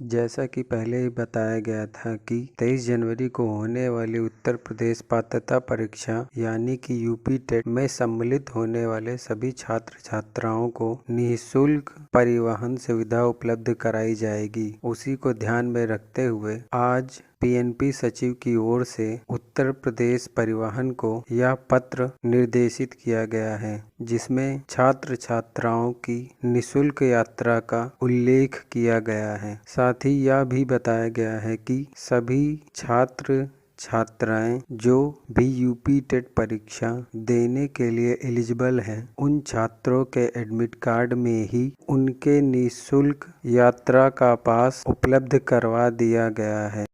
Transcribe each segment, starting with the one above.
जैसा कि पहले ही बताया गया था कि 23 जनवरी को होने वाली उत्तर प्रदेश पात्रता परीक्षा यानी कि यूपी टेट में सम्मिलित होने वाले सभी छात्र छात्राओं को निःशुल्क परिवहन सुविधा उपलब्ध कराई जाएगी। उसी को ध्यान में रखते हुए आज पीएनपी सचिव की ओर से उत्तर प्रदेश परिवहन को यह पत्र निर्देशित किया गया है, जिसमें छात्र छात्राओं की निःशुल्क यात्रा का उल्लेख किया गया है। साथ ही यह भी बताया गया है कि सभी छात्र छात्राएं जो भी यूपी टेट परीक्षा देने के लिए एलिजिबल हैं, उन छात्रों के एडमिट कार्ड में ही उनके निःशुल्क यात्रा का पास उपलब्ध करवा दिया गया है।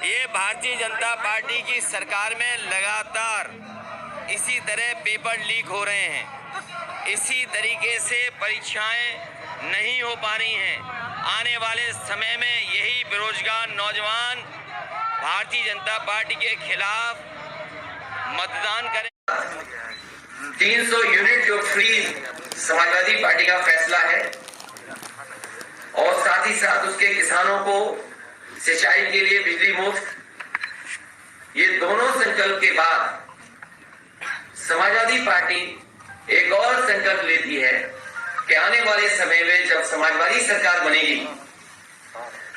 ये भारतीय जनता पार्टी की सरकार में लगातार इसी तरह पेपर लीक हो रहे हैं। इसी तरीके से परीक्षाएं नहीं हो पा रही हैं। आने वाले समय में यही बेरोजगार नौजवान भारतीय जनता पार्टी के खिलाफ मतदान करें। 300 यूनिट जो फ्री समाजवादी पार्टी का फैसला है और साथ ही साथ उसके किसानों को सिंचाई के लिए बिजली मुफ्त, ये दोनों संकल्प के बाद समाजवादी पार्टी एक और संकल्प लेती है कि आने वाले समय में जब समाजवादी सरकार बनेगी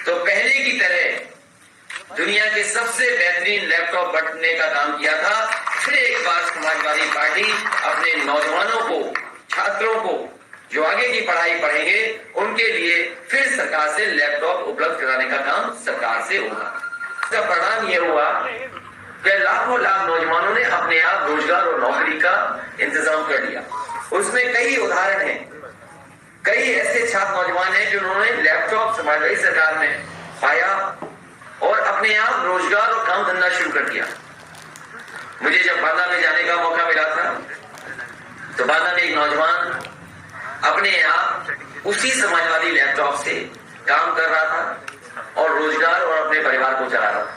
तो पहले की तरह दुनिया के सबसे बेहतरीन लैपटॉप बांटने का काम किया था, फिर एक बार समाजवादी पार्टी अपने नौजवानों को, छात्रों को जो आगे की पढ़ाई पढ़ेंगे उनके लिए फिर सरकार से लैपटॉप उपलब्ध कराने का काम सरकार से होगा। इसका परिणाम यह हुआ कि लाखों लाख नौजवानों ने अपने आप रोजगार और नौकरी का इंतजाम कर लिया। उसमें कई उदाहरण हैं, कई ऐसे छात्र नौजवान हैं जिन्होंने लैपटॉप समाजवादी सरकार में पाया और अपने आप रोजगार और काम धंधा शुरू कर दिया। मुझे जब बांदा में जाने का मौका मिला था तो बांदा में एक नौजवान अपने आप उसी समाजवादी लैपटॉप से काम कर रहा था और रोजगार और अपने परिवार को चला रहा था।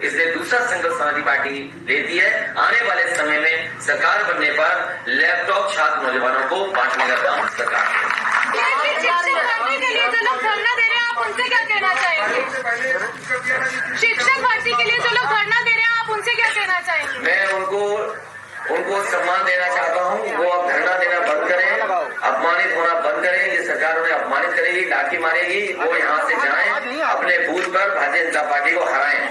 इसलिए दूसरा संकल्प समाजवादी पार्टी लेती है, आने वाले समय में सरकार बनने पर लैपटॉप छात्र नौजवानों को बांटने का काम सरकार शिक्षक भर्ती के लिए जो लोग धरना दे रहे हैं, आप उनसे क्या कहना चाहेंगे? मैं उनको सम्मान देना चाहता हूँ। वो अब धरना देना बंद करें, अपमानित होना बंद करें। ये सरकार उन्हें अपमानित करेगी, लाठी मारेगी, वो यहाँ से जाएं, अपने बूथ पर भारतीय जनता पार्टी को हराएं।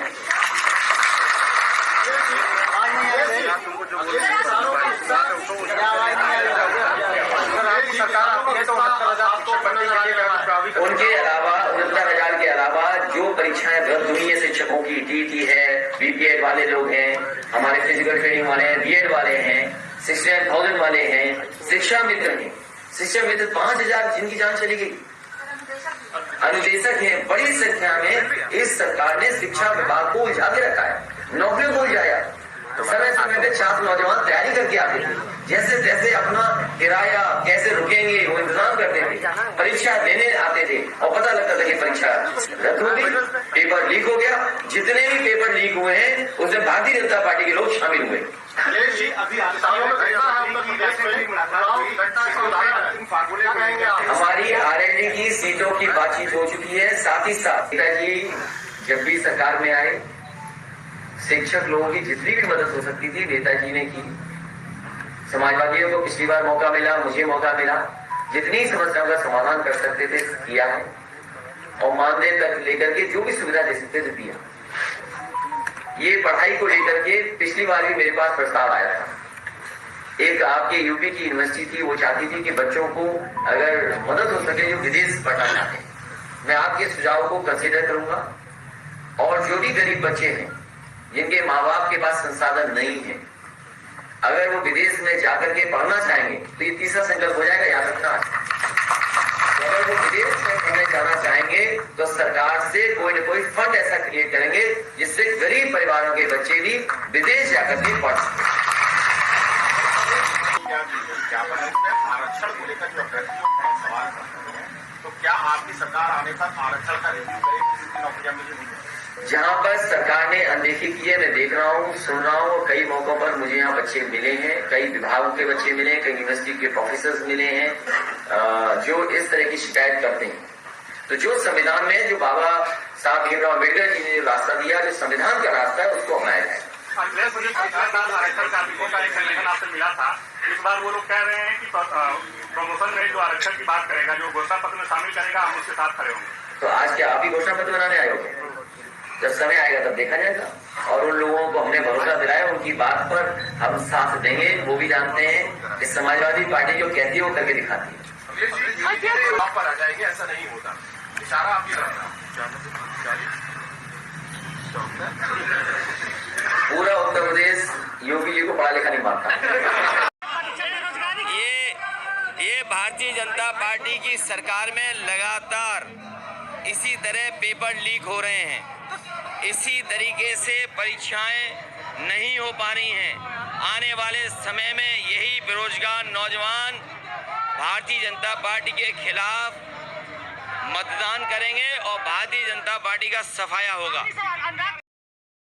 उनके अलावा 69,000 के अलावा जो परीक्षाएं रद्द हुई है शिक्षकों की, टीटी है, बीपीएड वाले लोग हैं, हमारे फिजिकल ट्रेनिंग वाले हैं, बीएड वाले हैं, 69,000 वाले हैं, शिक्षा मित्र हैं, शिक्षा मित्र 5,000 जिनकी जान चली गई, अनुदेशक हैं। बड़ी संख्या में इस सरकार ने शिक्षा विभाग को उलझा के रखा है, नौकरियों को उलझाया। समय समय पे छात्र नौजवान तैयारी करके आते थे, जैसे तैसे अपना किराया कैसे रुकेंगे वो इंतजाम करते थे, परीक्षा देने आते थे और पता लगता था कि परीक्षा रद्द हो गई, पेपर लीक हो गया। जितने भी पेपर लीक हुए हैं उसमें भारतीय जनता पार्टी के लोग शामिल हुए। हमारी आरएलडी की सीटों की बातचीत हो चुकी है। साथ ही साथ पिताजी जब भी सरकार में आए, शिक्षक लोगों की जितनी भी मदद हो सकती थी नेताजी ने की। समाजवादियों को पिछली बार मौका मिला, मुझे मौका मिला, जितनी समस्याओं का समाधान कर सकते थे किया है और मानदेय तक लेकर के जो भी सुविधा दे सकते थे दिया। ये पढ़ाई को लेकर के पिछली बार भी मेरे पास प्रस्ताव आया था। एक आपके यूपी की यूनिवर्सिटी थी, वो चाहती थी कि बच्चों को अगर मदद हो सके जो विदेश पढ़ना चाहते, मैं आपके सुझाव को कंसिडर करूंगा। और जो भी गरीब बच्चे हैं जिनके माँ बाप के पास संसाधन नहीं है, अगर वो विदेश में जाकर के पढ़ना चाहेंगे तो ये तीसरा संकल्प हो जाएगा, याद रखना। अगर वो विदेश में पढ़ने जाना चाहेंगे तो सरकार से कोई न कोई फंड ऐसा क्रिएट करेंगे जिससे गरीब परिवारों के बच्चे भी विदेश जाकर के पढ़ सकें। आरक्षण को लेकर जो अभ्यर्थियों का सवाल करते हैं, तो क्या आपकी सरकार आने पर आरक्षण का रिव्यू करेगी? नौकरियां मिलेंगी? जहां पर सरकार ने अनदेखी की है, मैं देख रहा हूं, सुन रहा हूं, कई मौकों पर मुझे यहाँ बच्चे मिले हैं, कई विभागों के बच्चे मिले हैं, कई यूनिवर्सिटी के प्रोफेसर मिले हैं जो इस तरह की शिकायत करते हैं। तो जो संविधान में जो बाबा साहब भीमराव अम्बेडकर जी ने जो रास्ता दिया, जो संविधान का रास्ता है, उसको अपनाया जाए। अखिलेश मुझे आरक्षण कार्मिकों का एक संगठन आपसे मिला था, इस बार वो लोग कह रहे हैं कि प्रमोशन में जो आरक्षण की बात करेगा, जो घोषणा पत्र में शामिल करेगा, हम उसके साथ खड़े होंगे। तो आज क्या आप ही घोषणा पत्र बनाने आए हो? जब समय आएगा तब देखा जाएगा। और उन लोगों को हमने भरोसा दिलाया, उनकी बात पर हम साथ देंगे। वो भी जानते हैं कि समाजवादी पार्टी जो कहती है वो करके दिखाती है। आप पर आ जाएंगे, ऐसा नहीं होता। इशारा आपकी तरफ। पूरा उत्तर प्रदेश योगी जी को पढ़ा लिखा नहीं मानता। ये भारतीय जनता पार्टी की सरकार में लगातार इसी तरह पेपर लीक हो रहे हैं, इसी तरीके से परीक्षाएं नहीं हो पा रही हैं। आने वाले समय में यही बेरोजगार नौजवान भारतीय जनता पार्टी के खिलाफ मतदान करेंगे और भारतीय जनता पार्टी का सफाया होगा।